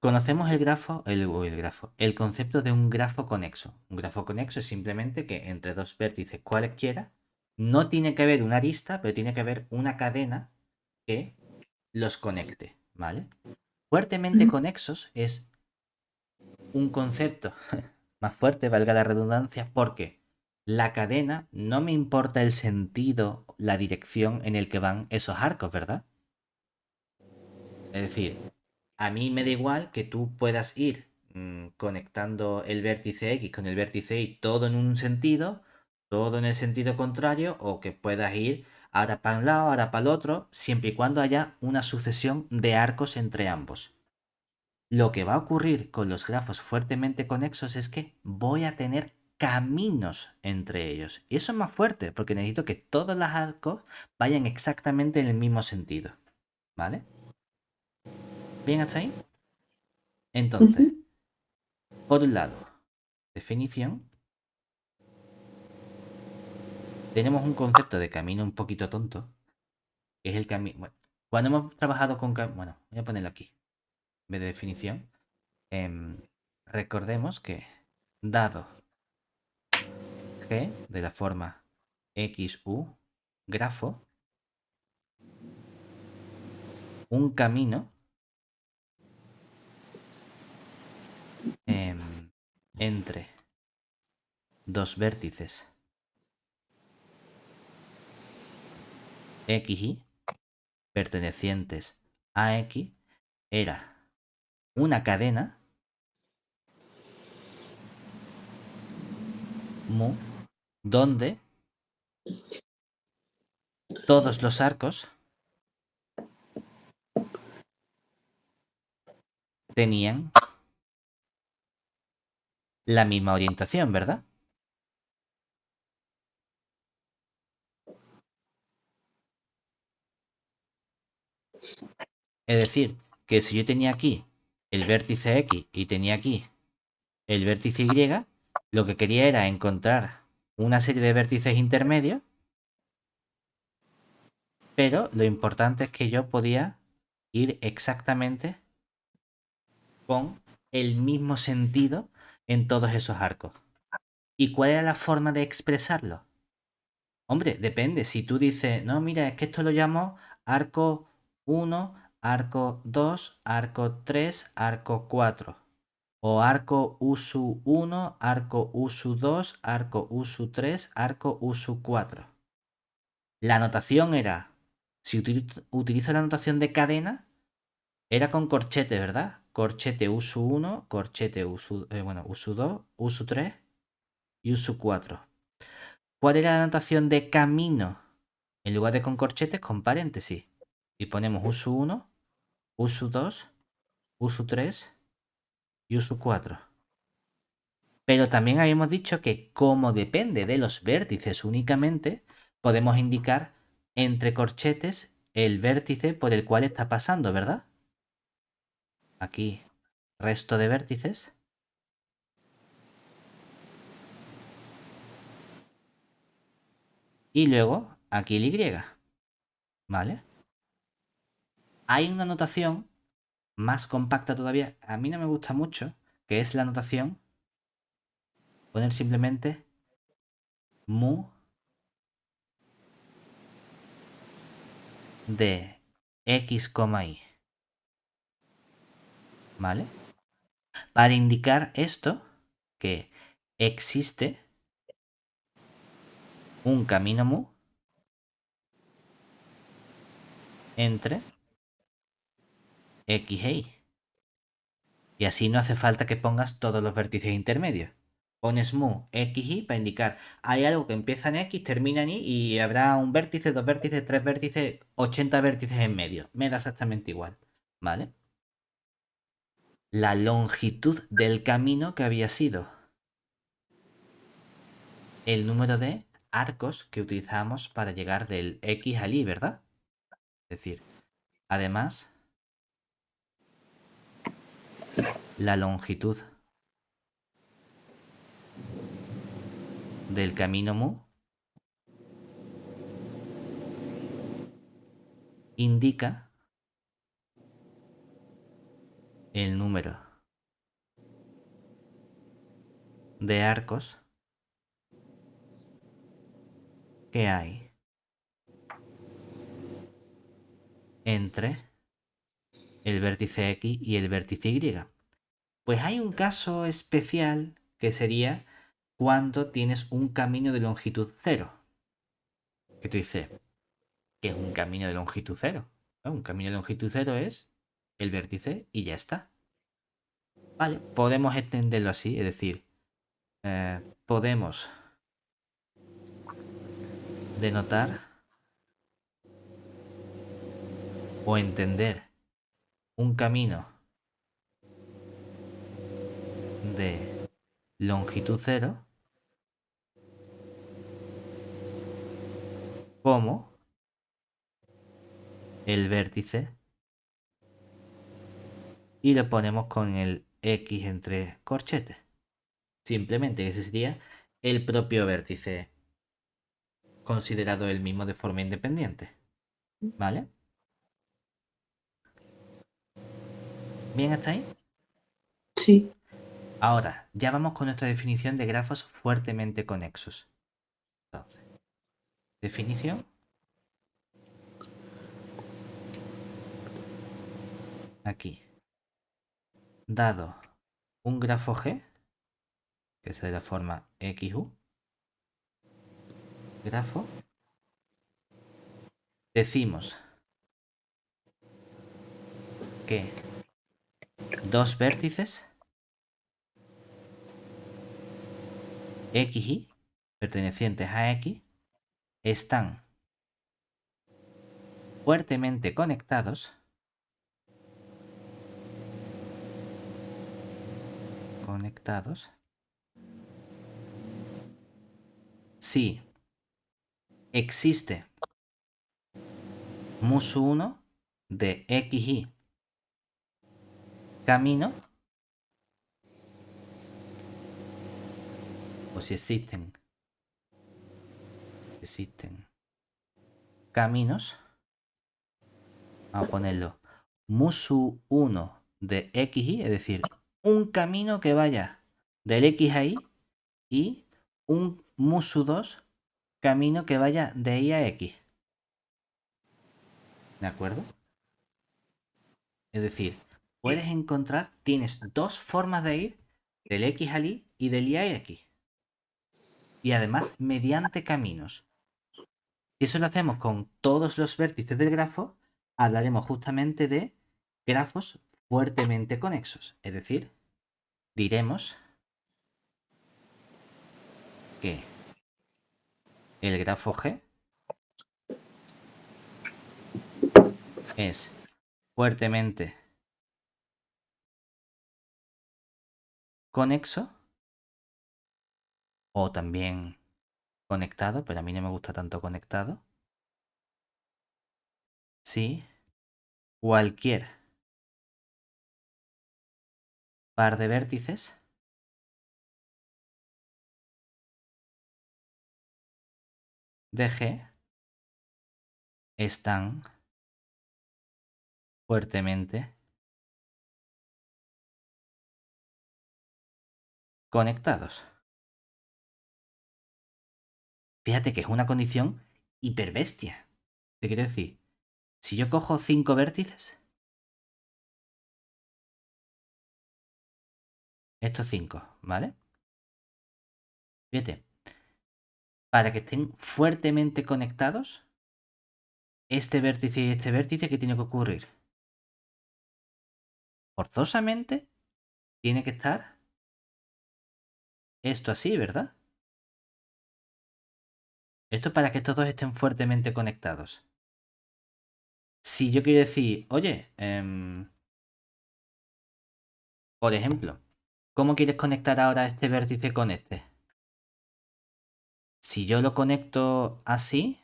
Conocemos el concepto de un grafo conexo. Un grafo conexo es simplemente que entre dos vértices cualesquiera no tiene que haber una arista, pero tiene que haber una cadena que los conecte, ¿vale? Fuertemente Ujú. conexos es un concepto más fuerte, valga la redundancia, porque la cadena no me importa el sentido, la dirección en el que van esos arcos, ¿verdad? Es decir, a mí me da igual que tú puedas ir conectando el vértice X con el vértice Y todo en un sentido, todo en el sentido contrario, o que puedas ir ahora para un lado, ahora para el otro, siempre y cuando haya una sucesión de arcos entre ambos. Lo que va a ocurrir con los grafos fuertemente conexos es que voy a tener caminos entre ellos. Y eso es más fuerte, porque necesito que todos los arcos vayan exactamente en el mismo sentido. ¿Vale? ¿Bien hasta ahí? Entonces, Ujú. por un lado, definición, tenemos un concepto de camino un poquito tonto, que es el camino... Bueno, cuando hemos trabajado con... Bueno, voy a ponerlo aquí, en vez de definición. em, Recordemos que dado G de la forma XU, grafo, un camino entre dos vértices XY pertenecientes a X era una cadena mu donde todos los arcos tenían la misma orientación, ¿verdad? Es decir, que si yo tenía aquí el vértice X y tenía aquí el vértice Y, lo que quería era encontrar una serie de vértices intermedios, pero lo importante es que yo podía ir exactamente con el mismo sentido en todos esos arcos. ¿Y cuál era la forma de expresarlo? Hombre, depende. Si tú dices, no, mira, es que esto lo llamo arco 1, arco 2, arco 3, arco 4. O arco usu 1, arco usu 2, arco usu 3, arco usu 4. La notación era, si utilizo la notación de cadena, era con corchete, ¿verdad? Corchete usu 1, corchete usu, bueno, usu 2, usu 3 y usu 4. ¿Cuál era la notación de camino? En lugar de con corchetes, con paréntesis. Y ponemos usu 1, usu 2, usu 3 y usu 4. Pero también habíamos dicho que como depende de los vértices únicamente, podemos indicar entre corchetes el vértice por el cual está pasando, ¿verdad? Aquí, resto de vértices. Y luego, aquí el Y, ¿vale? Hay una notación más compacta todavía, a mí no me gusta mucho, que es la notación, poner simplemente mu de x, y, ¿vale? Para indicar esto, que existe un camino mu entre x e y. Y así no hace falta que pongas todos los vértices intermedios. Pones mu x, y para indicar hay algo que empieza en x, termina en y y habrá un vértice, dos vértices, tres vértices, 80 vértices en medio. Me da exactamente igual, ¿vale? La longitud del camino que había sido el número de arcos que utilizamos para llegar del X al Y, ¿verdad? Es decir, además, la longitud del camino mu indica el número de arcos que hay entre el vértice X y el vértice Y. Pues hay un caso especial que sería cuando tienes un camino de longitud cero. Que tú dices, ¿qué es un camino de longitud cero? Un camino de longitud cero es el vértice y ya está. Vale, podemos extenderlo así, es decir, podemos denotar o entender un camino de longitud cero como el vértice y lo ponemos con el X entre corchetes. Simplemente ese sería el propio vértice considerado el mismo de forma independiente. ¿Vale? ¿Bien hasta ahí? Sí. Ahora, ya vamos con nuestra definición de grafos fuertemente conexos. Entonces, definición. Aquí. Dado un grafo G, que es de la forma XU, grafo, decimos que dos vértices X y pertenecientes a X están fuertemente conectados si existe mus1 de XY camino o si existen caminos, vamos a ponerlo musu1 de XY, es decir, un camino que vaya del X a Y y un musu2 camino que vaya de Y a X. ¿De acuerdo? Es decir, puedes encontrar, tienes dos formas de ir del X al Y y del Y a X. Y además mediante caminos. Si eso lo hacemos con todos los vértices del grafo, hablaremos justamente de grafos fuertemente conexos. Es decir, diremos que el grafo G es fuertemente conexo o también conectado, pero a mí no me gusta tanto conectado, si cualquier par de vértices de G están fuertemente conectados. Fíjate que es una condición hiperbestia. Te quiero decir, si yo cojo 5 vértices, estos 5, ¿vale? Fíjate, para que estén fuertemente conectados, este vértice y este vértice, ¿qué tiene que ocurrir? Forzosamente tiene que estar esto así, ¿verdad? Esto es para que estos dos estén fuertemente conectados. Si yo quiero decir, oye, por ejemplo, ¿cómo quieres conectar ahora este vértice con este? Si yo lo conecto así,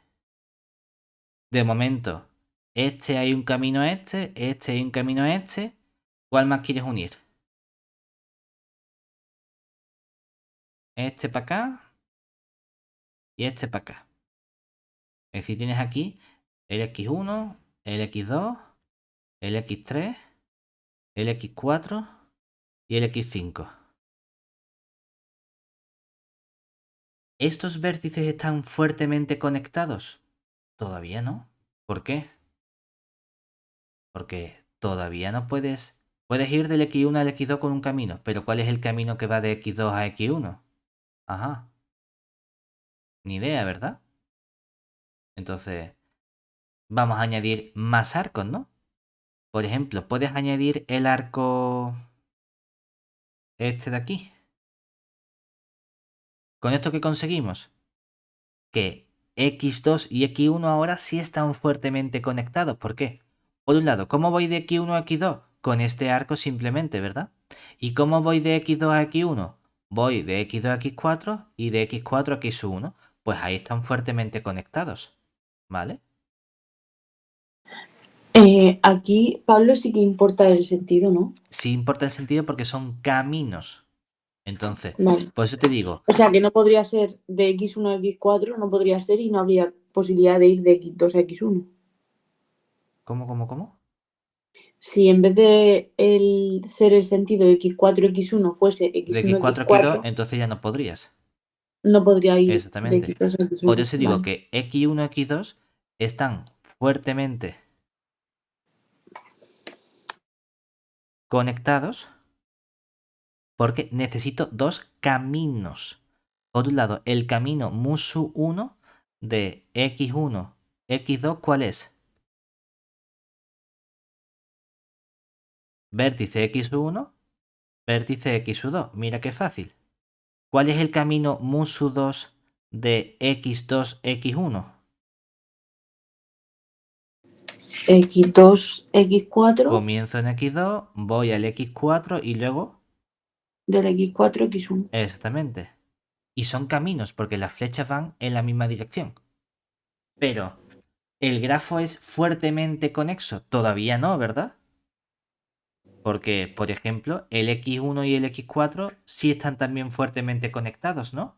de momento, este hay un camino a este hay un camino a este, ¿cuál más quieres unir? Este para acá y este para acá. Es decir, tienes aquí el X1, el X2, el X3, el x4 y el x5. ¿Estos vértices están fuertemente conectados? Todavía no. ¿Por qué? Porque todavía no puedes... Puedes ir del x1 al x2 con un camino, pero ¿cuál es el camino que va de x2 a x1? Ajá, ni idea, ¿verdad? Entonces, vamos a añadir más arcos, ¿no? Por ejemplo, puedes añadir el arco este de aquí. ¿Con esto qué conseguimos? Que x2 y x1 ahora sí están fuertemente conectados. ¿Por qué? Por un lado, ¿cómo voy de x1 a x2? Con este arco simplemente, ¿verdad? ¿Y cómo voy de x2 a x1? Voy de x2 a x4 y de x4 a x1. Pues ahí están fuertemente conectados, ¿vale? Aquí, Pablo, sí que importa el sentido, ¿no? Sí importa el sentido porque son caminos. Entonces, Vale. por eso te digo, O sea, que no podría ser de X1 a X4, no podría ser y no habría posibilidad de ir de X2 a X1. ¿cómo? Si en vez de ser el sentido de X4, X1 fuese De X1, x4 a x2, X4, entonces ya no podrías. no podría ir de Exactamente. X2 a Por X1. eso digo Vale. que x1 y x2 están fuertemente conectados porque necesito dos caminos. Por un lado, el camino musu 1 de x1, x2, ¿cuál es? Vértice x1, vértice x2. Mira qué fácil. ¿Cuál es el camino musu 2 de x2, x1? X2, X4 Comienzo en x2, voy al x4 y luego... del X4, X1. Exactamente. Y son caminos porque las flechas van en la misma dirección. Pero, ¿el grafo es fuertemente conexo? Todavía no, ¿verdad? Porque, por ejemplo, el x1 y el x4 sí están también fuertemente conectados, ¿no?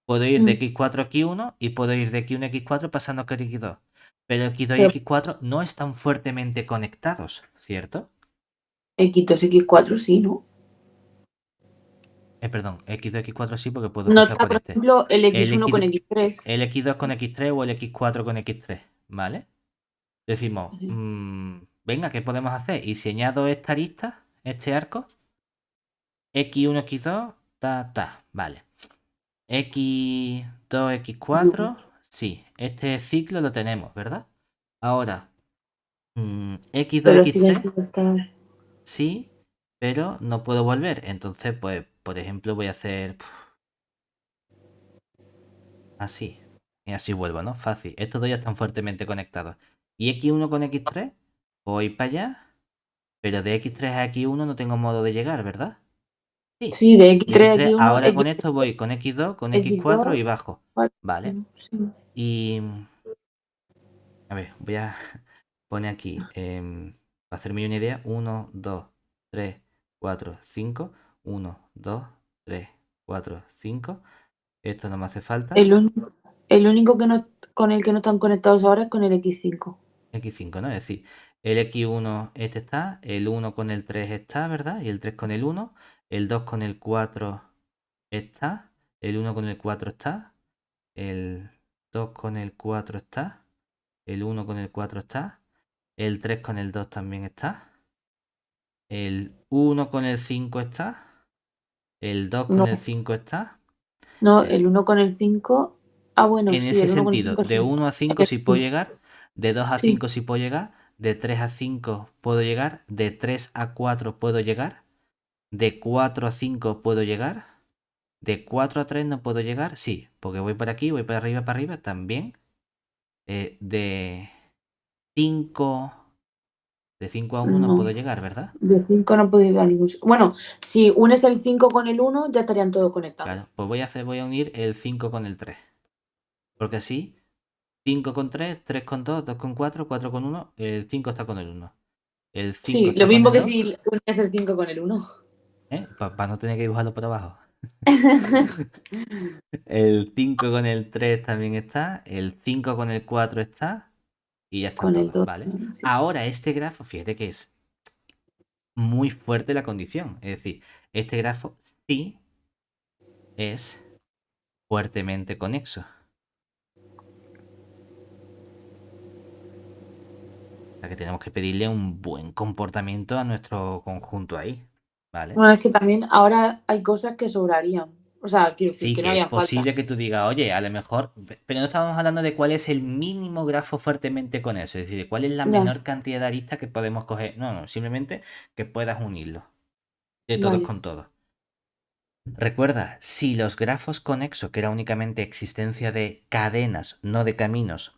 Puedo ir de x4 a x1 y puedo ir de x1 a x4 pasando por x2. Pero x2 y Pero x4 no están fuertemente conectados, ¿cierto? X2, X4 sí, ¿no? Perdón, x2 y x4 sí porque puedo No pasar está, por por este. ejemplo, el El X1 con x, X3. el x2 con x3 o el x4 con x3, ¿vale? Decimos, venga, ¿qué podemos hacer? Y si añado esta arista, este arco, x1, x2, vale. x2, x4, sí, este ciclo lo tenemos, ¿verdad? Ahora, x2, Pero siguen x3, sin estar. sí, pero no puedo volver. Entonces, pues, por ejemplo, voy a hacer así. Y así vuelvo, ¿no? Fácil. Estos dos ya están fuertemente conectados. Y x1 con x3, voy para allá, pero de x3 a x1 no tengo modo de llegar, ¿verdad? Sí. Sí, de De X3 a x3, X1, ahora con esto voy con x2, con x4 y X2. bajo. Vale. Vale. Sí. Y a ver, voy a poner aquí, para hacerme una idea, 1, 2, 3, 4, 5. 1, 2, 3, 4, 5. Esto no me hace falta. El único que no, con el que no están conectados ahora es con el X5. X5, ¿no? Es decir, el X1 este está, el 1 con el 3 está, ¿verdad? Y el 3 con el 1, el 2 con el 4 está, el 1 con el 4 está, el 2 con el 4 está, el 1 con el 4 está, el 3 con el 2 también está, el 1 con el 5 está, el 2 con No, el 5 está. no, eh, el 1 con el 5. Ah, bueno, en sí, ese el 1 con el sentido, 5 de sí. 1 a 5 sí puedo llegar, de 2 a Sí, 5 sí puedo llegar, de 3 a 5 puedo llegar, de 3 a 4 puedo llegar, de 4 a 5 puedo llegar, de 4 a 3 no puedo llegar, sí, porque voy para aquí, voy para arriba también. De 5 de 5 a 1 no no. puedo llegar, ¿verdad? De 5 no puedo llegar a ningún sitio. Bueno, si unes el 5 con el 1, ya estarían todos conectados. Claro, pues voy a unir el 5 con el 3. Porque así, 5 con 3, 3 con 2, 2 con 4, 4 con 1, el 5 está con el 1. El 5 Sí, lo está con mismo el que 2, si unes el 5 con el 1. para no tener que dibujarlo por abajo. El 5 con el 3 también está, el 5 con el 4 está y ya están Con el todos, 2. ¿vale? Sí. Ahora este grafo, fíjate que es muy fuerte la condición. Es decir, este grafo sí es fuertemente conexo. O sea que tenemos que pedirle un buen comportamiento a nuestro conjunto ahí, ¿vale? Bueno, es que también ahora hay cosas que sobrarían. O sea, quiero decir Sí, que no que es harían falta. posible que tú digas, oye, a lo mejor, pero no estamos hablando de cuál es el mínimo grafo fuertemente conexo, es decir, de cuál es la Ya, menor cantidad de aristas que podemos coger. No, no, simplemente que puedas unirlo, de todos vale. con todos. Recuerda, si los grafos conexos, que era únicamente existencia de cadenas, no de caminos,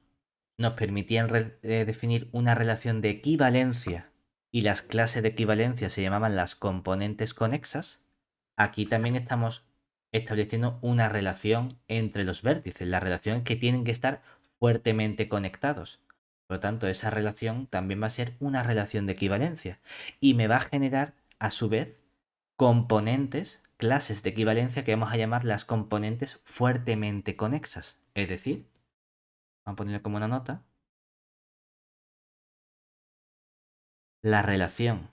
nos permitían definir una relación de equivalencia y las clases de equivalencia se llamaban las componentes conexas, aquí también estamos estableciendo una relación entre los vértices, la relación que tienen que estar fuertemente conectados. Por lo tanto, esa relación también va a ser una relación de equivalencia y me va a generar, a su vez, componentes, clases de equivalencia que vamos a llamar las componentes fuertemente conexas. Es decir, vamos a ponerle como una nota, la relación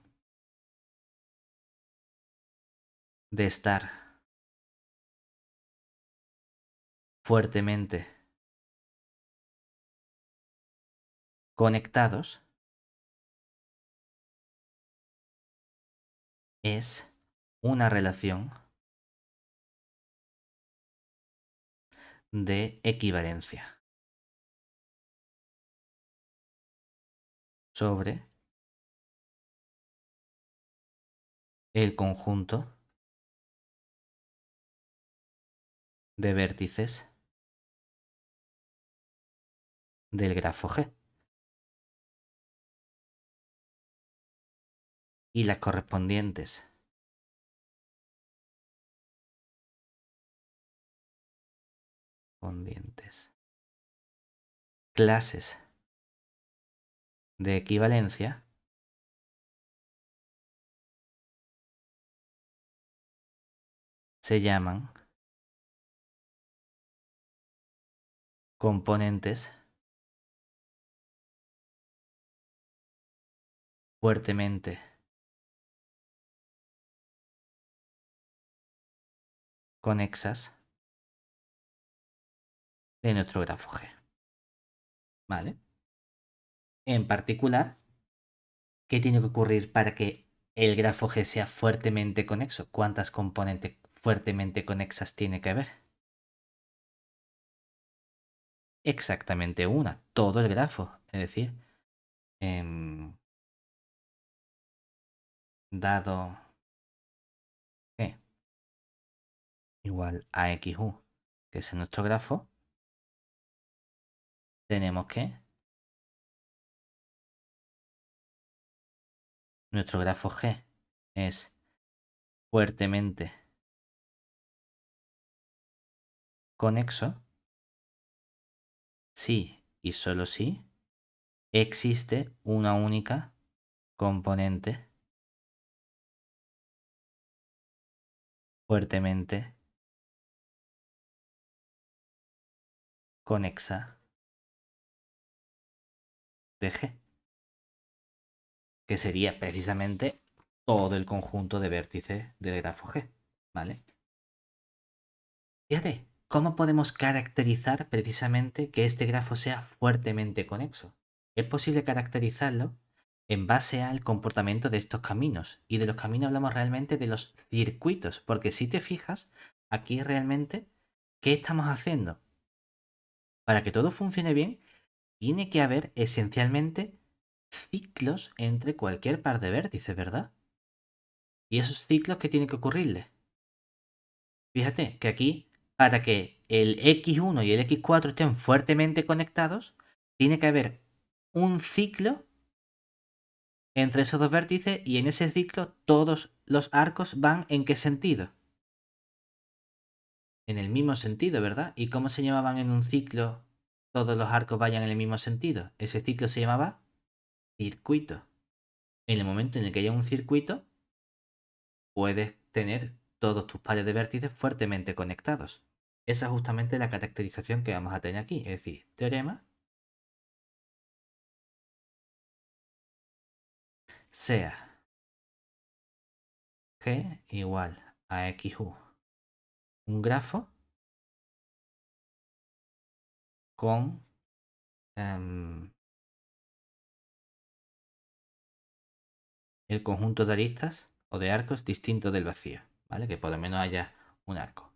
de estar fuertemente conectados es una relación de equivalencia sobre el conjunto de vértices del grafo G y las correspondientes clases de equivalencia se llaman componentes fuertemente conexas de nuestro grafo G. ¿Vale? En particular, ¿qué tiene que ocurrir para que el grafo G sea fuertemente conexo? ¿Cuántas componentes fuertemente conexas tiene que haber? Exactamente una, todo el grafo. Es decir, dado G igual a XU, que es nuestro grafo, tenemos que nuestro grafo G es fuertemente conexo si y solo si existe una única componente fuertemente conexa de G, que sería precisamente todo el conjunto de vértices del grafo G, ¿vale? Fíjate, ¿cómo podemos caracterizar precisamente que este grafo sea fuertemente conexo? Es posible caracterizarlo en base al comportamiento de estos caminos. Y de los caminos hablamos realmente de los circuitos, porque si te fijas, aquí realmente, ¿qué estamos haciendo? Para que todo funcione bien, tiene que haber esencialmente ciclos entre cualquier par de vértices, ¿verdad? ¿Y esos ciclos qué tiene que ocurrirle? Fíjate que aquí, para que el X1 y el X4 estén fuertemente conectados, tiene que haber un ciclo entre esos dos vértices y en ese ciclo todos los arcos van ¿en qué sentido? En el mismo sentido, ¿verdad? ¿Y cómo se llamaban en un ciclo todos los arcos vayan en el mismo sentido? Ese ciclo se llamaba circuito. En el momento en el que haya un circuito, puedes tener todos tus pares de vértices fuertemente conectados. Esa es justamente la caracterización que vamos a tener aquí, es decir, teorema sea G igual a XU. Un grafo con el conjunto de aristas o de arcos distinto del vacío, ¿vale? Que por lo menos haya un arco.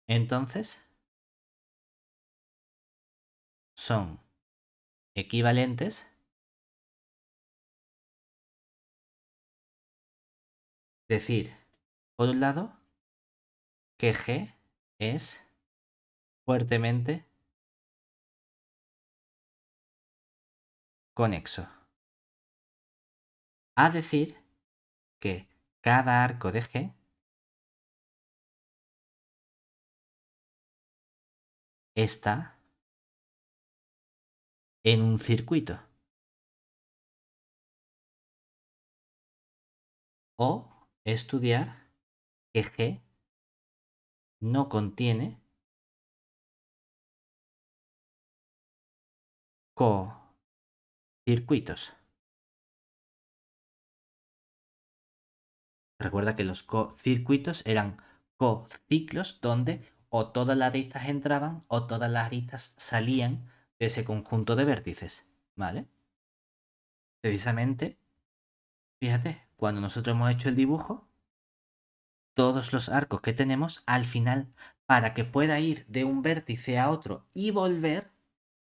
Entonces, son equivalentes decir, por un lado, que G es fuertemente conexo. A decir que cada arco de G está en un circuito. O estudiar que G no contiene cocircuitos. Recuerda que los cocircuitos eran cociclos donde o todas las aristas entraban o todas las aristas salían de ese conjunto de vértices, ¿vale? Precisamente, fíjate, cuando nosotros hemos hecho el dibujo, todos los arcos que tenemos, al final, para que pueda ir de un vértice a otro y volver,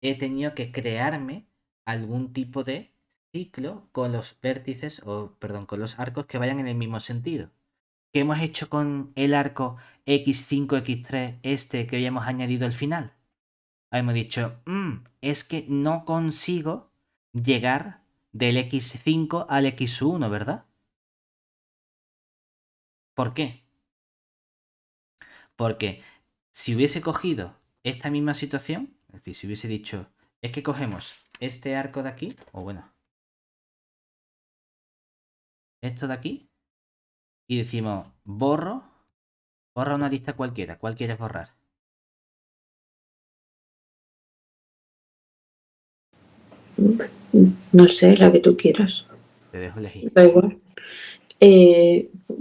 he tenido que crearme algún tipo de ciclo con los vértices, o perdón, con los arcos que vayan en el mismo sentido. ¿Qué hemos hecho con el arco X5, X3, este que habíamos añadido al final? Hemos dicho, es que no consigo llegar del X5 al X1, ¿verdad? ¿Por qué? Porque si hubiese cogido esta misma situación, es decir, si hubiese dicho, es que cogemos este arco de aquí, o bueno, esto de aquí, y decimos, borra una lista cualquiera. ¿Cuál quieres borrar? No sé, la que tú quieras. Te dejo elegir. Da igual.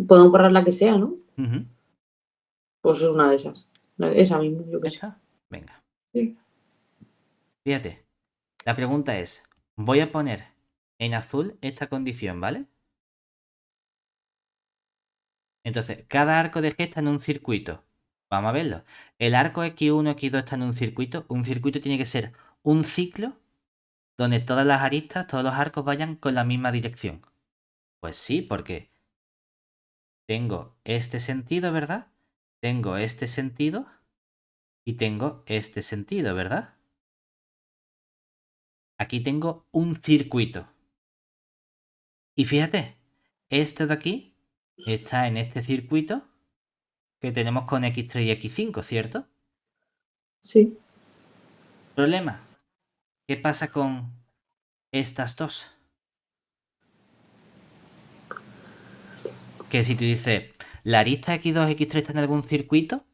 Podemos borrar la que sea, ¿no? Pues es una de esas. Esa misma, yo qué sé. ¿Esta? Venga. Sí. Fíjate, la pregunta es, voy a poner en azul esta condición, ¿vale? Entonces, cada arco de G está en un circuito. Vamos a verlo. El arco X1, X2 está en un circuito. Un circuito tiene que ser un ciclo donde todas las aristas, todos los arcos vayan con la misma dirección. Pues sí, porque tengo este sentido, ¿verdad? Tengo este sentido y tengo este sentido, ¿verdad? Aquí tengo un circuito. Y fíjate, este de aquí está en este circuito que tenemos con X3 y X5, ¿cierto? Sí. Problema. ¿Qué pasa con estas dos? Que si tú dices, la arista X2, X3 está en algún circuito,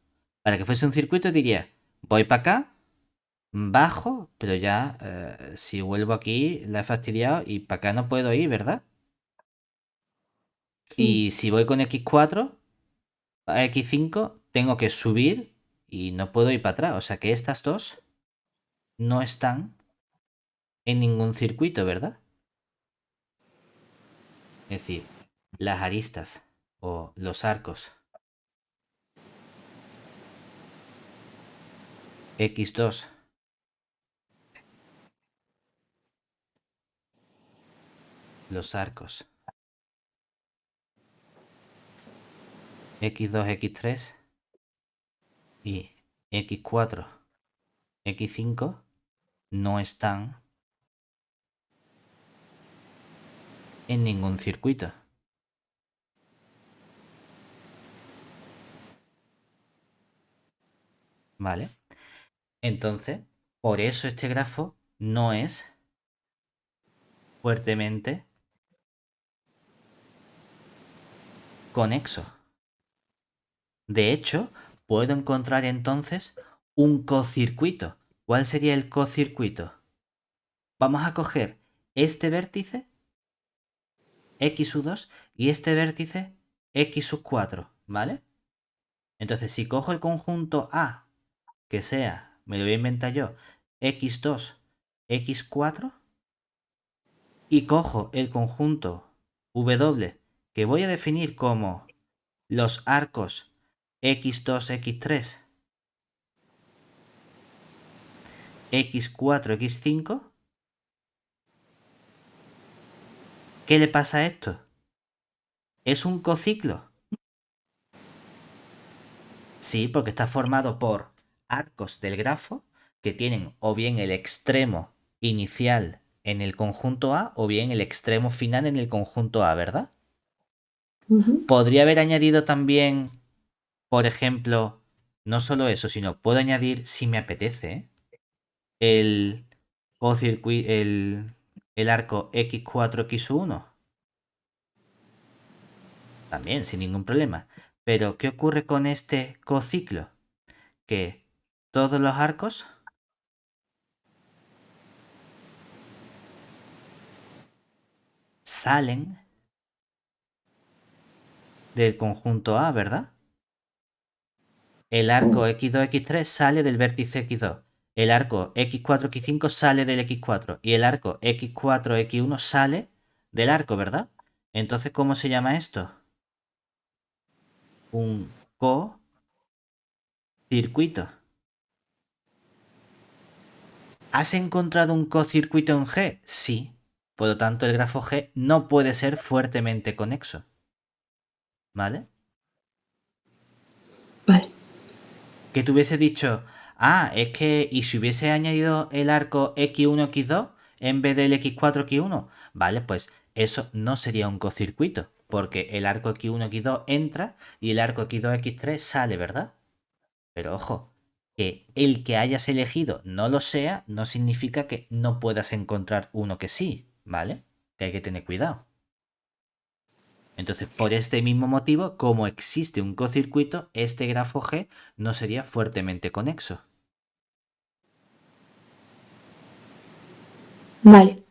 para que fuese un circuito diría, voy para acá, bajo, pero ya si vuelvo aquí la he fastidiado y para acá no puedo ir, ¿verdad? Y si voy con X4 a X5 tengo que subir y no puedo ir para atrás. O sea que estas dos no están en ningún circuito, ¿verdad? Es decir, las aristas o los arcos X2, los arcos X2, X3 y X4, X5 no están en ningún circuito. ¿Vale? Entonces, por eso este grafo no es fuertemente conexo. De hecho, puedo encontrar entonces un cocircuito. ¿Cuál sería el cocircuito? Vamos a coger este vértice, XU2, y este vértice, x sub 4, ¿vale? Entonces, si cojo el conjunto A, que sea, me lo voy a inventar yo, x2, x4, y cojo el conjunto W, que voy a definir como los arcos x2, x3, x4, x5, ¿qué le pasa a esto? ¿Es un cociclo? Sí, porque está formado por arcos del grafo que tienen o bien el extremo inicial en el conjunto A o bien el extremo final en el conjunto A, ¿verdad? Ujú. Podría haber añadido también, por ejemplo, no solo eso, sino puedo añadir, si me apetece, el, el arco x4, x1. También, sin ningún problema. Pero, ¿qué ocurre con este cociclo? Que todos los arcos salen del conjunto A, ¿verdad? El arco x2, x3 sale del vértice x2. El arco x4, x5 sale del x4. Y el arco x4, x1 sale del arco, ¿verdad? Entonces, ¿cómo se llama esto? Un cocircuito. ¿Has encontrado un cocircuito en G? Sí. Por lo tanto, el grafo G no puede ser fuertemente conexo. ¿Vale? Vale. Que te hubiese dicho, es que, ¿y si hubiese añadido el arco x1, x2 en vez del x4, x1? Vale, pues eso no sería un cocircuito, porque el arco x1, x2 entra y el arco x2, x3 sale, ¿verdad? Pero ojo, que el que hayas elegido no lo sea, no significa que no puedas encontrar uno que sí, ¿vale? Que hay que tener cuidado. Entonces, por este mismo motivo, como existe un cocircuito, este grafo G no sería fuertemente conexo. Vale.